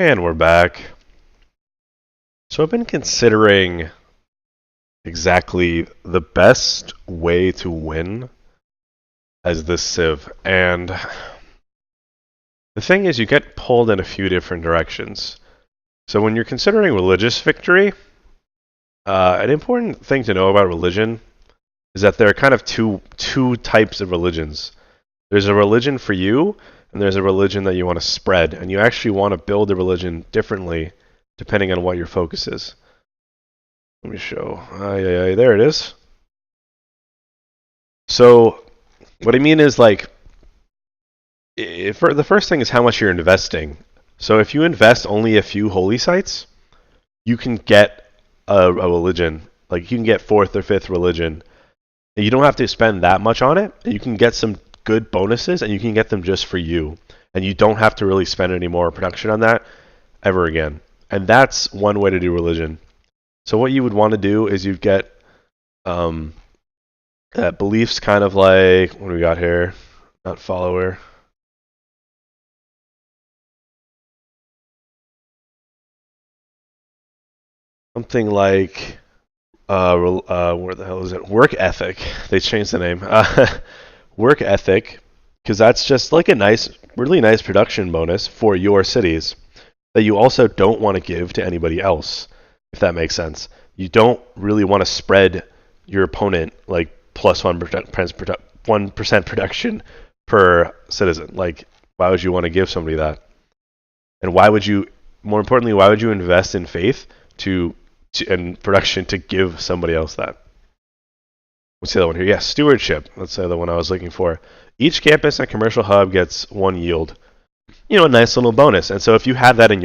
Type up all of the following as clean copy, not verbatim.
And we're back. So I've been considering exactly the best way to win as this Civ. And the thing is, you get pulled in a few different directions. So when you're considering religious victory, an important thing to know about religion is that there are kind of two types of religions. There's a religion for you, and there's a religion that you want to spread. And you actually want to build the religion differently depending on what your focus is. Let me show. There it is. So what I mean is, like, the first thing is how much you're investing. So if you invest only a few holy sites, you can get a religion. Like, you can get 4th or 5th religion. And you don't have to spend that much on it. You can get some good bonuses, and you can get them just for you. And you don't have to really spend any more production on that ever again. And that's one way to do religion. So what you would want to do is you'd get beliefs kind of like, what do we got here? Not follower. Something like, where the hell is it? Work ethic. They changed the name. Work ethic, because that's just like a really nice production bonus for your cities that you also don't want to give to anybody else, if that makes sense. You don't really want to spread your opponent like plus 1% production per citizen. Like, why would you want to give somebody that? And why would you, more importantly, why would you invest in faith and production to give somebody else that? What's the other one here? Yes, stewardship. That's the other one I was looking for. Each campus and commercial hub gets 1 yield. You know, a nice little bonus. And so if you have that in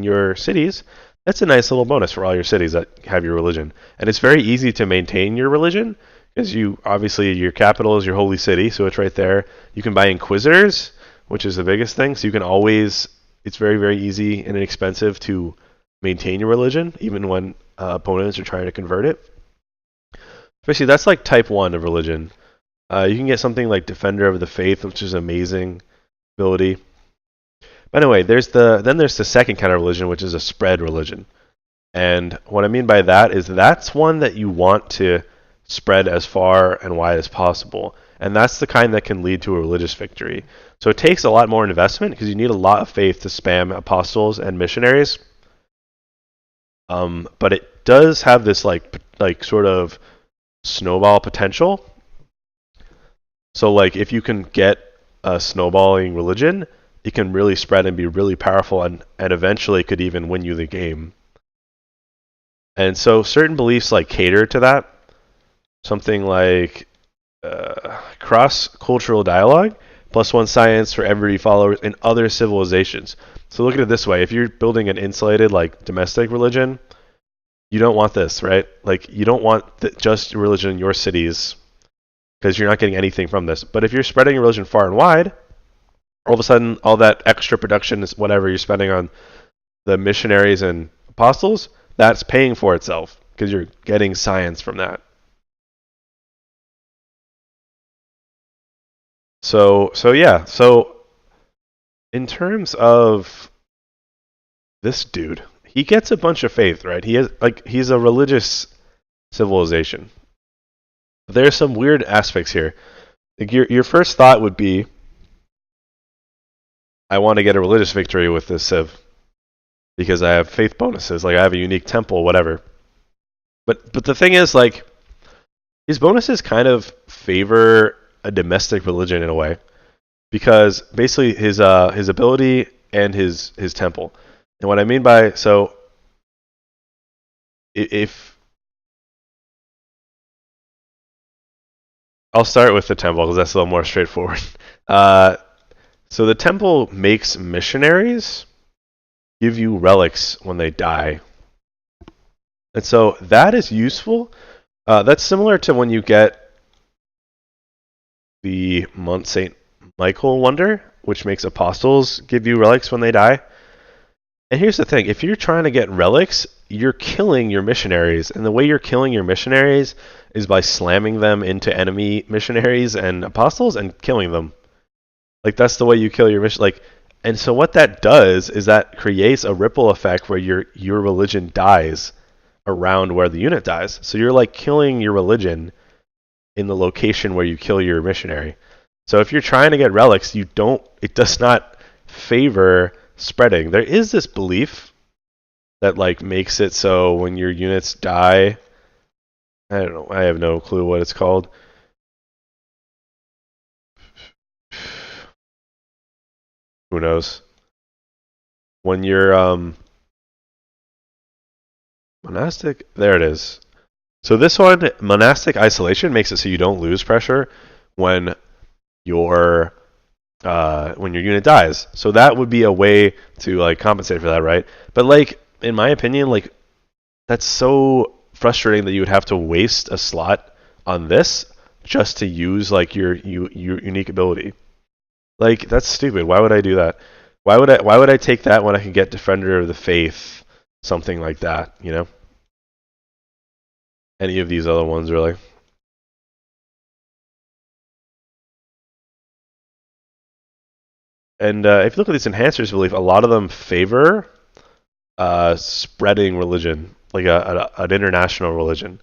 your cities, that's a nice little bonus for all your cities that have your religion. And it's very easy to maintain your religion because obviously your capital is your holy city, so it's right there. You can buy inquisitors, which is the biggest thing. So you can always, it's very, very easy and inexpensive to maintain your religion, even when opponents are trying to convert it. Especially, that's like type 1 of religion. You can get something like Defender of the Faith, which is an amazing ability. Anyway, there's the second kind of religion, which is a spread religion. And what I mean by that is that's one that you want to spread as far and wide as possible. And that's the kind that can lead to a religious victory. So it takes a lot more investment because you need a lot of faith to spam apostles and missionaries. But it does have this like sort of snowball potential. So like if you can get a snowballing religion, it can really spread and be really powerful and eventually could even win you the game. And so certain beliefs like cater to that. Something like cross-cultural dialogue, +1 science for every follower in other civilizations. So look at it this way. If you're building an insulated like domestic religion, you don't want this, right? Like you don't want just religion in your cities because you're not getting anything from this. But if you're spreading your religion far and wide, all of a sudden, all that extra production is whatever you're spending on the missionaries and apostles, that's paying for itself because you're getting science from that. So in terms of this dude, he gets a bunch of faith, right? He's a religious civilization. But there's some weird aspects here. Like your first thought would be, I want to get a religious victory with this Civ because I have faith bonuses, like I have a unique temple, whatever. But the thing is, like, his bonuses kind of favor a domestic religion in a way, because basically his ability and his temple. And what I mean by if I'll start with the temple because that's a little more straightforward. So the temple makes missionaries give you relics when they die. And so that is useful. That's similar to when you get the Mont St. Michael Wonder, which makes apostles give you relics when they die. And here's the thing. If you're trying to get relics, you're killing your missionaries. And the way you're killing your missionaries is by slamming them into enemy missionaries and apostles and killing them. Like, that's the way you kill your mission. Like, And so what that does is that creates a ripple effect where your religion dies around where the unit dies. So you're like killing your religion in the location where you kill your missionary. So if you're trying to get relics, it does not favor spreading. There is this belief that like makes it so when your units die, I don't know, I have no clue what it's called. Who knows? When you're monastic, there it is. So this one, monastic isolation, makes it so you don't lose pressure when your unit dies. So that would be a way to like compensate for that, right? But like in my opinion, like that's so frustrating that you would have to waste a slot on this just to use like your unique ability. Like that's stupid. Why would I do that? Why would I take that when I could get Defender of the Faith, something like that, you know? Any of these other ones really. And if you look at these enhancers belief, a lot of them favor spreading religion, like an international religion.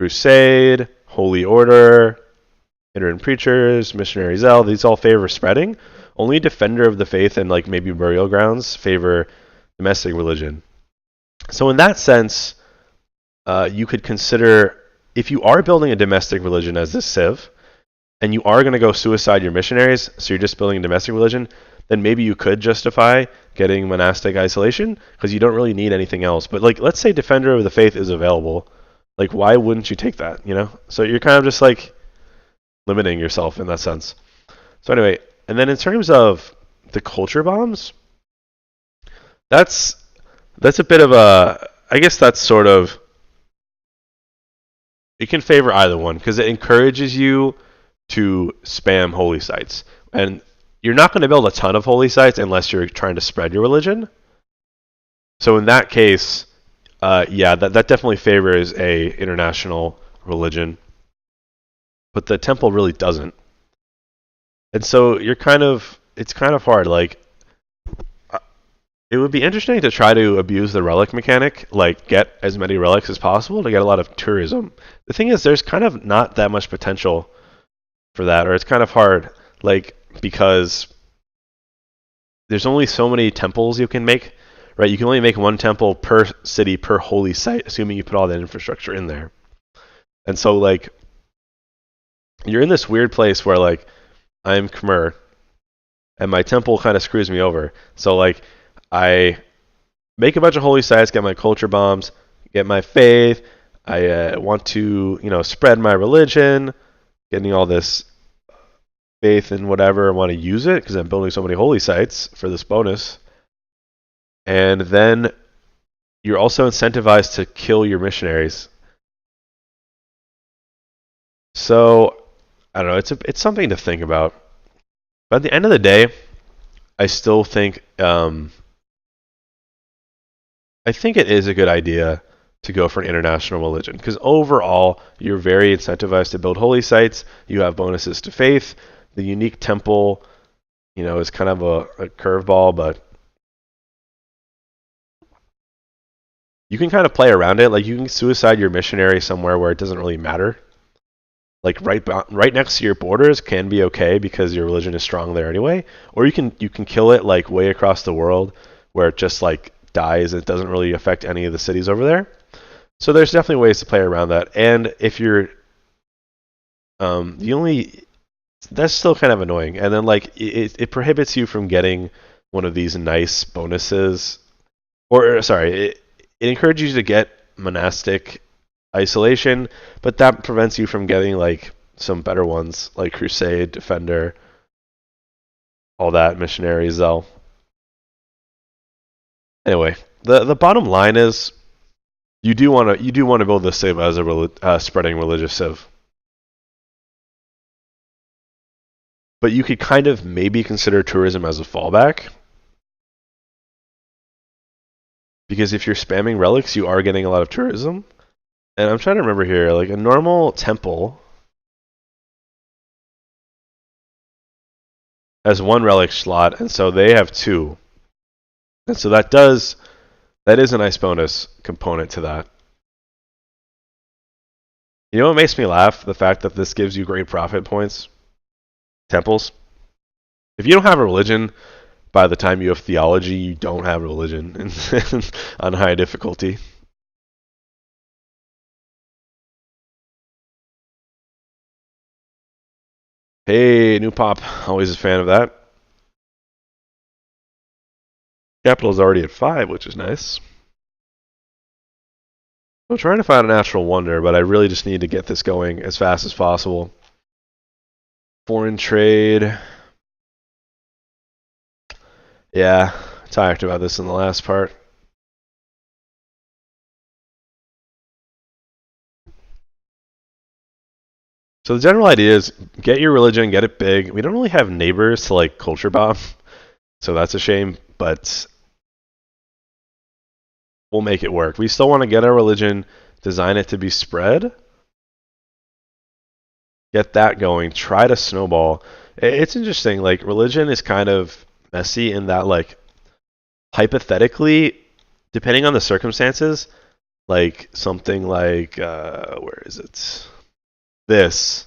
Crusade, Holy Order, Itinerant Preachers, Missionary Zeal, these all favor spreading. Only Defender of the Faith and like maybe Burial Grounds favor domestic religion. So in that sense, you could consider, if you are building a domestic religion as this civ, and you are going to go suicide your missionaries, so you're just building a domestic religion, then maybe you could justify getting monastic isolation because you don't really need anything else. But like, let's say Defender of the Faith is available, like why wouldn't you take that? You know, so you're kind of just like limiting yourself in that sense. So anyway, and then in terms of the culture bombs, that's a bit of a, I guess that's sort of, it can favor either one because it encourages you to spam holy sites. And you're not going to build a ton of holy sites unless you're trying to spread your religion. So in that case, yeah, that definitely favors a international religion. But the temple really doesn't. And so it's kind of hard. Like, it would be interesting to try to abuse the relic mechanic, like get as many relics as possible to get a lot of tourism. The thing is, there's kind of not that much potential for that, or it's kind of hard, like, because there's only so many temples you can make, right? You can only make one temple per city, per holy site, assuming you put all that infrastructure in there. And so, like, you're in this weird place where, like, I'm Khmer, and my temple kind of screws me over. So, like, I make a bunch of holy sites, get my culture bombs, get my faith. I want to, spread my religion, getting all this faith and whatever. I want to use it because I'm building so many holy sites for this bonus. And then you're also incentivized to kill your missionaries. So I don't know. It's something to think about. But at the end of the day, I still think I think it is a good idea to go for an international religion because overall you're very incentivized to build holy sites. You have bonuses to faith. The unique temple, is kind of a curveball, but you can kind of play around it. Like you can suicide your missionary somewhere where it doesn't really matter. Like right next to your borders can be okay because your religion is strong there anyway. Or you can kill it like way across the world where it just like dies. It doesn't really affect any of the cities over there. So there's definitely ways to play around that. And if you're that's still kind of annoying. And then like it prohibits you from getting one of these nice bonuses. Or sorry, it encourages you to get monastic isolation, but that prevents you from getting like some better ones like Crusade, Defender, all that, Missionary, Zeal. Anyway, the bottom line is you do want to build this civ as a spreading religious civ. But you could kind of maybe consider tourism as a fallback. Because if you're spamming relics, you are getting a lot of tourism. And I'm trying to remember here, like a normal temple has one relic slot, and so they have two. And so that is a nice bonus component to that. You know what makes me laugh? The fact that this gives you great profit points. Temples. If you don't have a religion, by the time you have theology, you don't have a religion on high difficulty. Hey, new pop. Always a fan of that. Capital is already at 5, which is nice. I'm trying to find a natural wonder, but I really just need to get this going as fast as possible. Foreign trade. Yeah, talked about this in the last part. So the general idea is get your religion, get it big. We don't really have neighbors to like culture bomb, so that's a shame, but we'll make it work. We still want to get our religion, design it to be spread. Get that going, try to snowball. It's interesting, like religion is kind of messy in that like hypothetically, depending on the circumstances, like something like where is it? This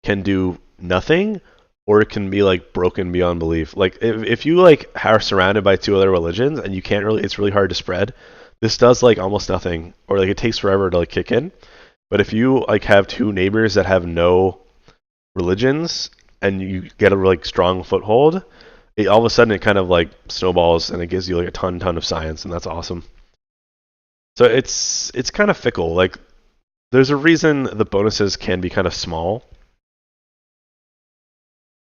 can do nothing, or it can be like broken beyond belief. Like if you like are surrounded by two other religions and you can't really, it's really hard to spread. This does like almost nothing, or like it takes forever to like kick in. But if you like have two neighbors that have no religions and you get a like strong foothold, all of a sudden it kind of like snowballs and it gives you like a ton of science, and that's awesome. So it's kind of fickle. Like there's a reason the bonuses can be kind of small,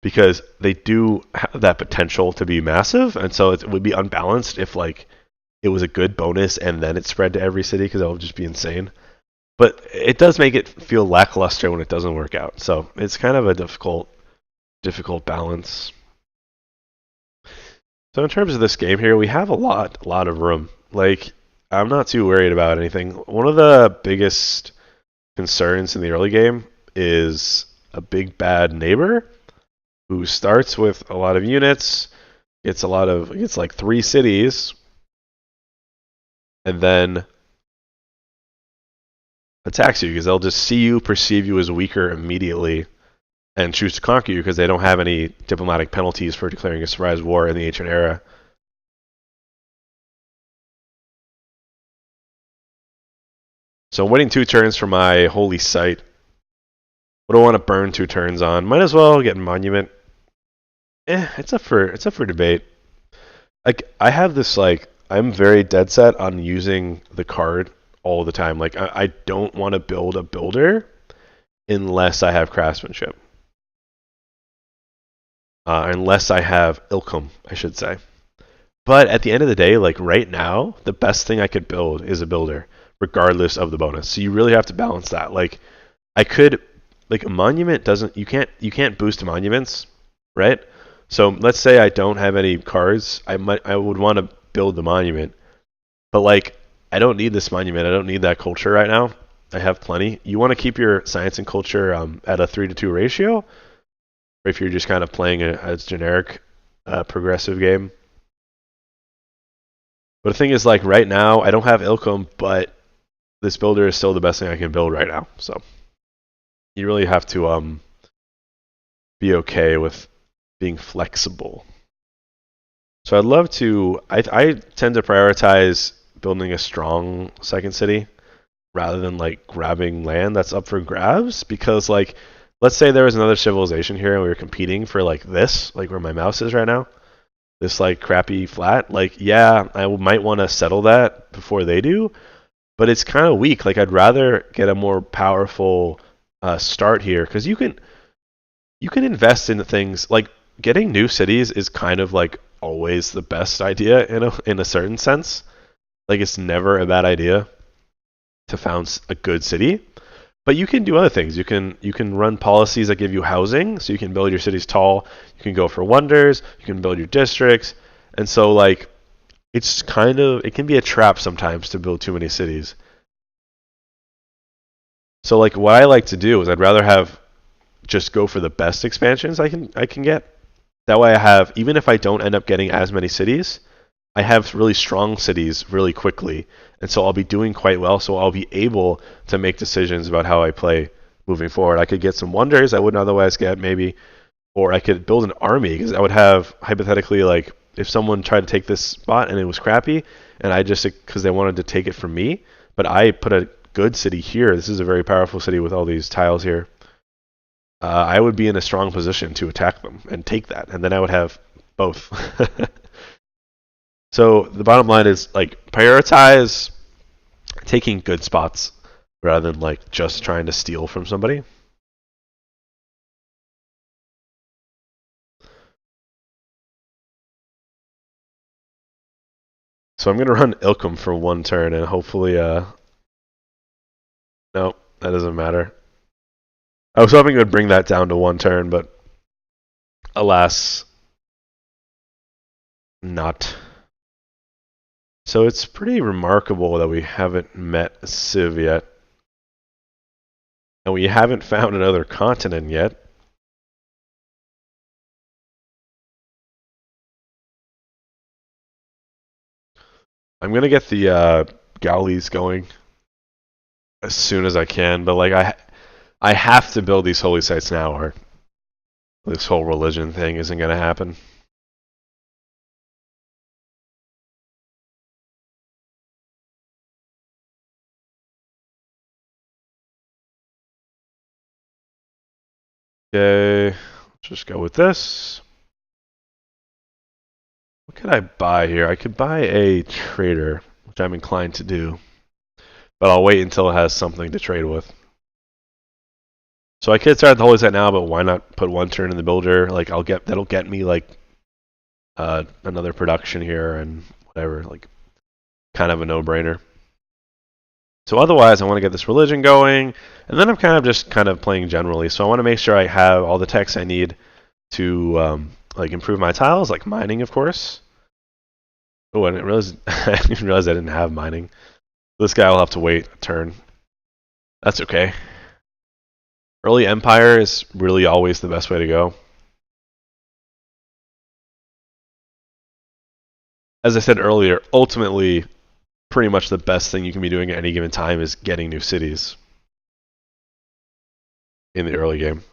because they do have that potential to be massive, and so it would be unbalanced if like it was a good bonus and then it spread to every city, because that would just be insane. But it does make it feel lackluster when it doesn't work out. So it's kind of a difficult balance. So in terms of this game here, we have a lot of room. Like I'm not too worried about anything. One of the biggest concerns in the early game is a big bad neighbor who starts with a lot of units, gets like 3 cities, and then attacks you because they'll just see you, perceive you as weaker immediately, and choose to conquer you because they don't have any diplomatic penalties for declaring a surprise war in the ancient era. So I'm waiting 2 turns for my holy site. What do I want to burn 2 turns on? Might as well get monument. It's up for debate. Like I have this like I'm very dead set on using the card all the time. Like I don't want to build a builder unless I have craftsmanship. Unless I have Ilkum, I should say. But at the end of the day, like right now, the best thing I could build is a builder, regardless of the bonus. So you really have to balance that. Like I could, like a monument doesn't, you can't boost monuments, right? So let's say I don't have any cards, I would want to build the monument, but like I don't need this monument. I don't need that culture right now. I have plenty. You want to keep your science and culture at a 3-to-2 ratio, or if you're just kind of playing a generic progressive game. But the thing is, like right now, I don't have Ilkum, but this builder is still the best thing I can build right now. So you really have to be okay with being flexible. So I'd love to. I tend to prioritize building a strong second city rather than like grabbing land that's up for grabs, because like let's say there was another civilization here and we were competing for like this, like where my mouse is right now, this like crappy flat. Like yeah, I might want to settle that before they do, but it's kind of weak. Like I'd rather get a more powerful start here, because you can invest in things like getting new cities is kind of like always the best idea in a certain sense. Like it's never a bad idea to found a good city, but you can do other things. You can run policies that give you housing, so you can build your cities tall. You can go for wonders. You can build your districts, and so like it can be a trap sometimes to build too many cities. So like what I like to do is I'd rather have just go for the best expansions I can get, That way I have, even if I don't end up getting as many cities, I have really strong cities really quickly. And so I'll be doing quite well. So I'll be able to make decisions about how I play moving forward. I could get some wonders I wouldn't otherwise get, maybe. Or I could build an army, because I would have, hypothetically, like, if someone tried to take this spot and it was crappy, and I just, because they wanted to take it from me, but I put a good city here. This is a very powerful city with all these tiles here. I would be in a strong position to attack them and take that, and then I would have both. So the bottom line is, like, prioritize taking good spots rather than like just trying to steal from somebody. So I'm gonna run Ilkum for one turn and hopefully no, that doesn't matter. I was hoping it would bring that down to one turn, but alas, not. So it's pretty remarkable that we haven't met a Civ yet. And we haven't found another continent yet. I'm going to get the galleys going as soon as I can, but like I have to build these holy sites now, or this whole religion thing isn't going to happen. Okay, let's just go with this. What could I buy here? I could buy a trader, which I'm inclined to do, but I'll wait until it has something to trade with. So I could start the holy site now, but why not put one turn in the builder? Like that'll get me like another production here and whatever, like kind of a no-brainer. So otherwise, I want to get this religion going, and then I'm kind of playing generally. So I want to make sure I have all the techs I need to like improve my tiles, like mining, of course. Oh, I didn't realize I didn't have mining. This guy will have to wait a turn. That's okay. Early Empire is really always the best way to go. As I said earlier, ultimately, pretty much the best thing you can be doing at any given time is getting new cities in the early game.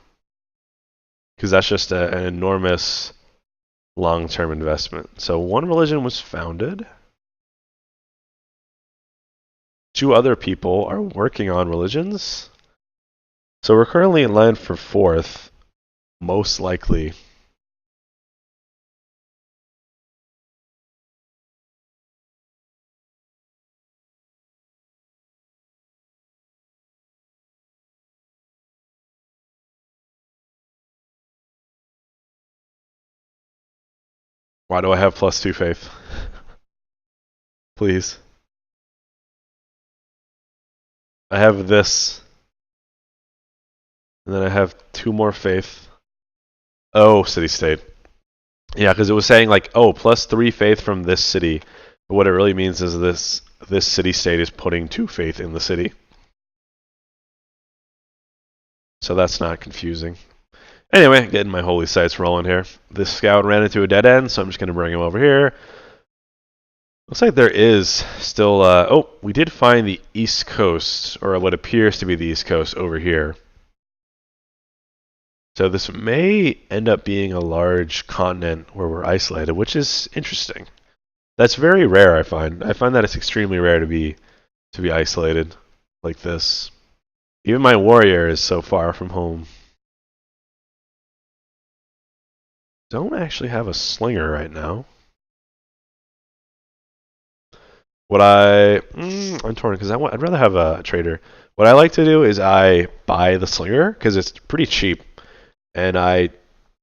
Because that's just an enormous long-term investment. So one religion was founded. 2 other people are working on religions. So we're currently in line for 4th, most likely. Why do I have +2 faith? Please. I have this. And then I have 2 more faith. Oh, city-state. Yeah, because it was saying like, oh, +3 faith from this city. But what it really means is this city-state is putting 2 faith in the city. So that's not confusing. Anyway, getting my holy sites rolling here. This scout ran into a dead end, so I'm just going to bring him over here. Looks like there is still... oh, we did find the east coast, or what appears to be the east coast, over here. So this may end up being a large continent where we're isolated, which is interesting. That's very rare, I find. I find that it's extremely rare to be isolated like this. Even my warrior is so far from home. Don't actually have a slinger right now. I'm torn because I'd rather have a trader. What I like to do is I buy the slinger because it's pretty cheap, and I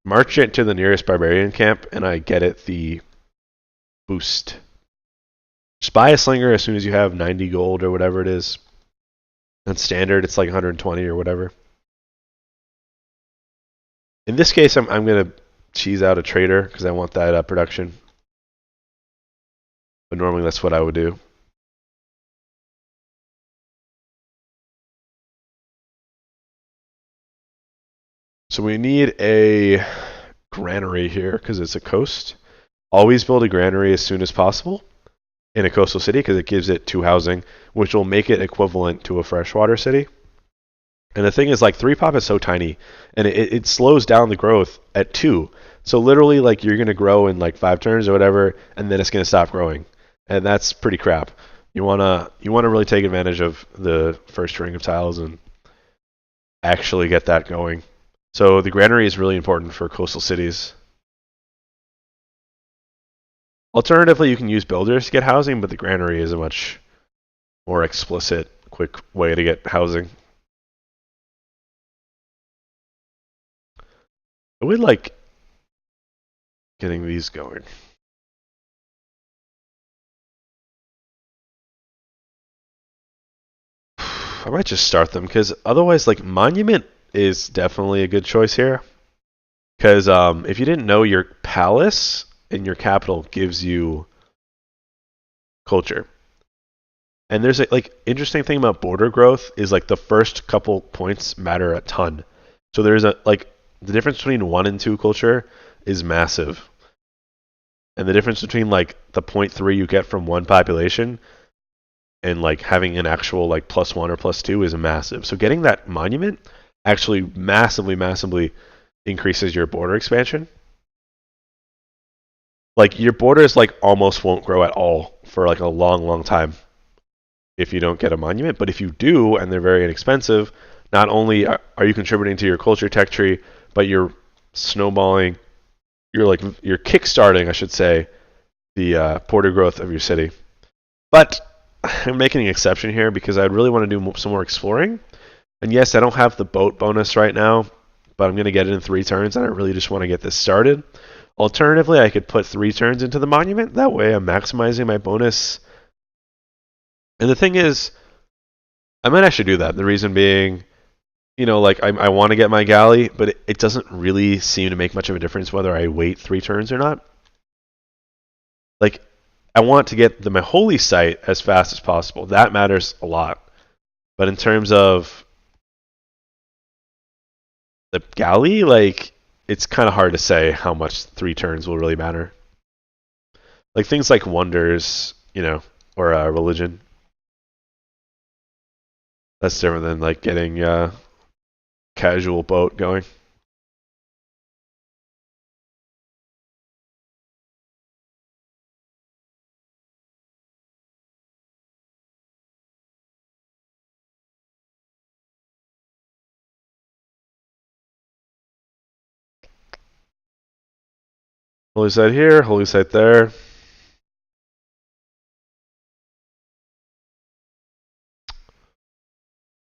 march it to the nearest barbarian camp and I get it the boost. Just buy a slinger as soon as you have 90 gold or whatever it is. And standard, it's like 120 or whatever. In this case, I'm gonna cheese out a trader because I want that production. But normally that's what I would do. So we need a granary here because it's a coast. Always build a granary as soon as possible in a coastal city because it gives it 2 housing, which will make it equivalent to a freshwater city. And the thing is, like, 3 pop is so tiny, and it slows down the growth at 2. So literally, like, you're gonna grow in like 5 turns or whatever, and then it's gonna stop growing, and that's pretty crap. You wanna really take advantage of the first ring of tiles and actually get that going. So the granary is really important for coastal cities. Alternatively, you can use builders to get housing, but the granary is a much more explicit, quick way to get housing. I would like getting these going. I might just start them because otherwise, like, monument is definitely a good choice here. Because if you didn't know, your palace in your capital gives you culture. And there's a like interesting thing about border growth is like the first couple points matter a ton. So there's a like the difference between 1 and 2 culture is massive. And the difference between like the 0.3 you get from one population and like having an actual like +1 or +2 is massive. So getting that monument actually massively increases your border expansion. Like your borders like almost won't grow at all for like a long time if you don't get a monument. But if you do and they're very inexpensive, not only are you contributing to your culture tech tree, but you're snowballing, you're kickstarting, I should say, the border growth of your city. But I'm making an exception here because I really want to do some more exploring. And yes, I don't have the boat bonus right now, but I'm going to get it in 3 turns, and I really just want to get this started. Alternatively, I could put 3 turns into the monument. That way I'm maximizing my bonus. And the thing is, I might actually do that. The reason being, like I want to get my galley, but it doesn't really seem to make much of a difference whether I wait 3 turns or not. Like, I want to get my holy site as fast as possible. That matters a lot. But in terms of the galley, like, it's kind of hard to say how much 3 turns will really matter. Like things like wonders, or religion. That's different than like getting casual boat going. Holy site here, holy site there.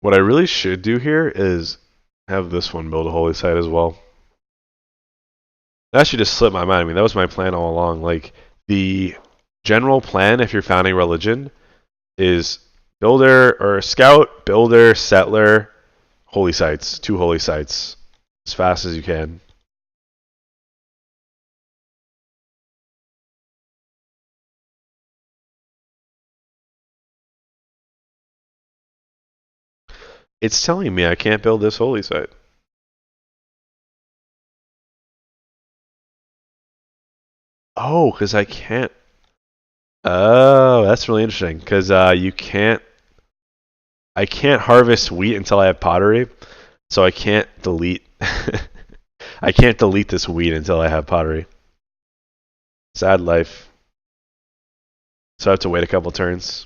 What I really should do here is have this one build a holy site as well. That actually just slipped my mind. I mean, that was my plan all along. Like, the general plan, if you're founding religion, is builder or scout, builder, settler, holy sites, 2 holy sites, as fast as you can. It's telling me I can't build this holy site. Oh, because I can't. Oh, that's really interesting. Because I can't harvest wheat until I have pottery, so I can't delete. I can't delete this wheat until I have pottery. Sad life. So I have to wait a couple turns.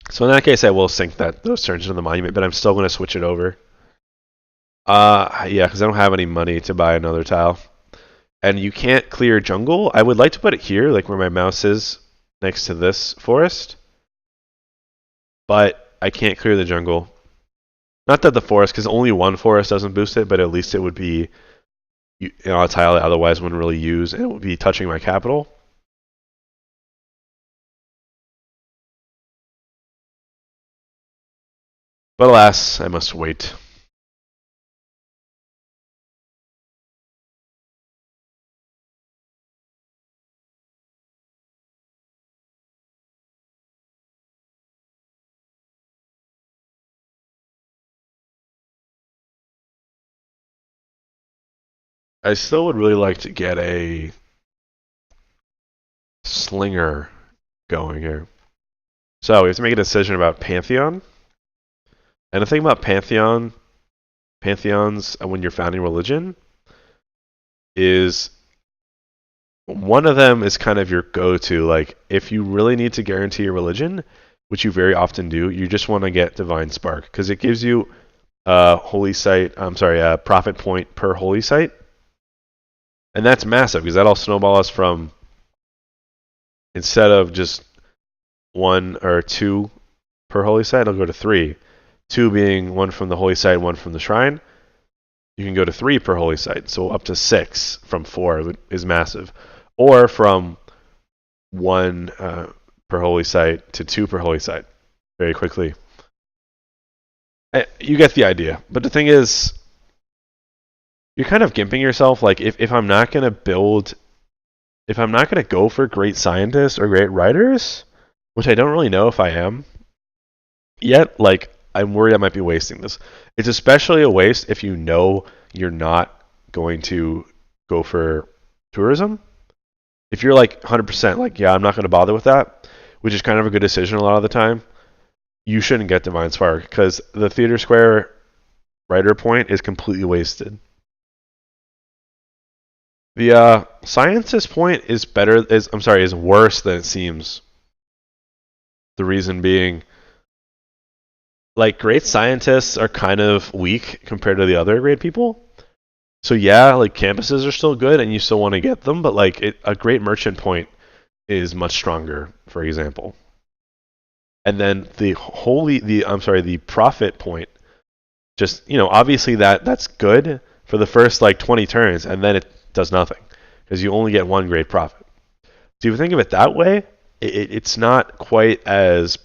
So in that case, I will sink those turns into the monument, but I'm still going to switch it over. Yeah, because I don't have any money to buy another tile. And you can't clear jungle. I would like to put it here, like where my mouse is, next to this forest. But I can't clear the jungle. Not that the forest, because only one forest doesn't boost it, but at least it would be a tile that otherwise wouldn't really use, and it would be touching my capital. But alas, I must wait. I still would really like to get a slinger going here. So we have to make a decision about Pantheon. And the thing about Pantheons when you're founding religion is one of them is kind of your go-to. Like, if you really need to guarantee your religion, which you very often do, you just want to get Divine Spark because it gives you holy site. I'm sorry, profit point per holy site, and that's massive because that'll snowball us from instead of just 1 or 2 per holy site, it'll go to 3. 2 being 1 from the holy site, 1 from the shrine. You can go to 3 per holy site, so up to 6 from 4 is massive. Or from 1 per holy site to 2 per holy site very quickly. You get the idea. But the thing is, you're kind of gimping yourself. Like, if I'm not going to build, if I'm not going to go for great scientists or great writers, which I don't really know if I am yet, like, I'm worried I might be wasting this. It's especially a waste if you know you're not going to go for tourism. If you're like 100% like, yeah, I'm not going to bother with that, which is kind of a good decision a lot of the time, you shouldn't get Divine Spark because the Theater Square writer point is completely wasted. The scientist point is is worse than it seems. The reason being, like, great scientists are kind of weak compared to the other great people. So yeah, like, campuses are still good and you still want to get them, but like a great merchant point is much stronger, for example. And then the profit point, just, obviously that's good for the first like 20 turns, and then it does nothing because you only get 1 great profit. So if you think of it that way, it's not quite as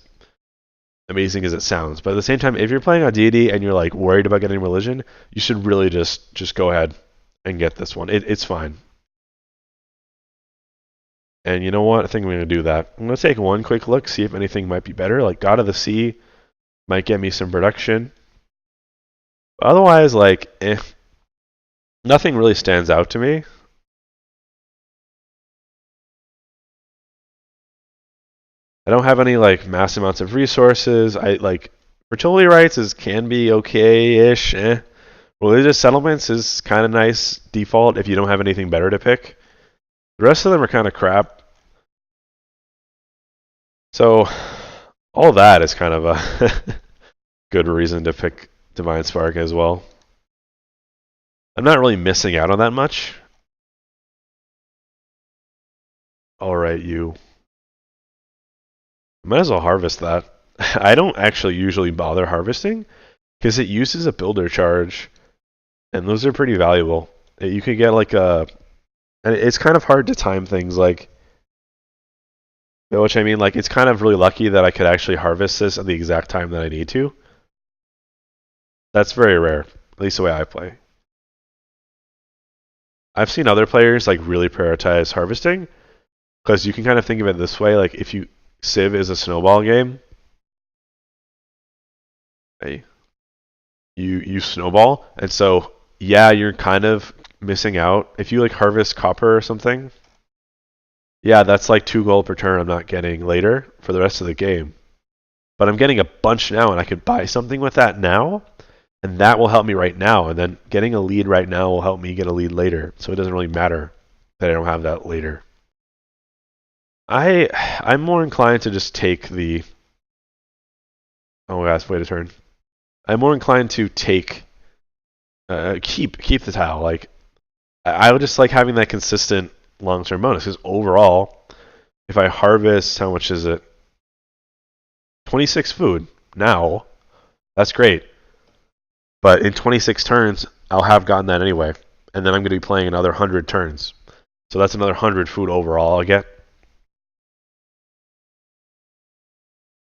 amazing as it sounds. But at the same time, if you're playing on Deity and you're like worried about getting religion, you should really just go ahead and get this one. It's fine. And you know what? I think I'm going to do that. I'm going to take one quick look, see if anything might be better. Like, God of the Sea might get me some production. Otherwise, like, nothing really stands out to me. I don't have any like mass amounts of resources. I like fertility rights can be okay-ish. Religious settlements is kind of nice default if you don't have anything better to pick. The rest of them are kind of crap. So all that is kind of a good reason to pick Divine Spark as well. I'm not really missing out on that much. All right, you. Might as well harvest that. I don't actually usually bother harvesting because it uses a builder charge, and those are pretty valuable. You could get like and it's kind of hard to time things like, which I mean, like, it's kind of really lucky that I could actually harvest this at the exact time that I need to. That's very rare, at least the way I play. I've seen other players like really prioritize harvesting because you can kind of think of it this way: like, if Civ is a snowball game, hey, you snowball, and so yeah, you're kind of missing out if you like harvest copper or something. Yeah, that's like 2 gold per turn I'm not getting later for the rest of the game. But I'm getting a bunch now, and I could buy something with that now, and that will help me right now. And then getting a lead right now will help me get a lead later. So it doesn't really matter that I don't have that later. I'm more inclined to just take the. Oh, that's wait a turn. I'm more inclined to take keep the tile. Like, I would just like having that consistent long-term bonus because overall, if I harvest, how much is it? 26 food now. That's great. But in 26 turns, I'll have gotten that anyway. And then I'm going to be playing another 100 turns. So that's another 100 food overall I'll get.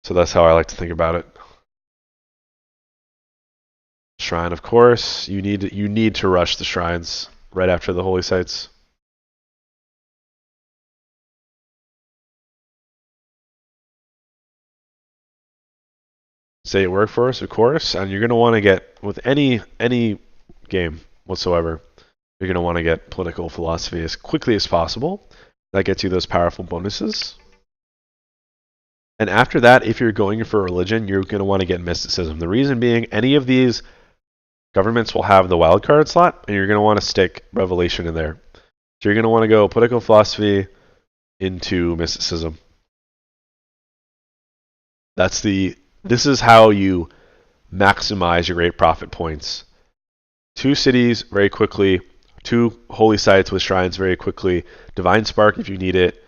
So that's how I like to think about it. Shrine, of course. You need to rush the shrines right after the holy sites. Say it work for us, of course, and you're going to want to get with any game whatsoever. You're going to want to get political philosophy as quickly as possible. That gets you those powerful bonuses. And after that, if you're going for religion, you're going to want to get mysticism. The reason being, any of these governments will have the wildcard slot, and you're going to want to stick revelation in there. So you're going to want to go political philosophy into mysticism. This is how you maximize your great profit points. 2 cities very quickly, 2 holy sites with shrines very quickly, divine spark if you need it,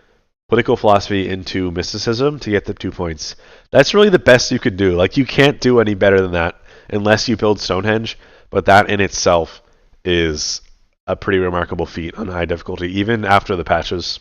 political philosophy into mysticism to get the 2 points. That's really the best you could do. Like, you can't do any better than that unless you build Stonehenge, but that in itself is a pretty remarkable feat on high difficulty, even after the patches.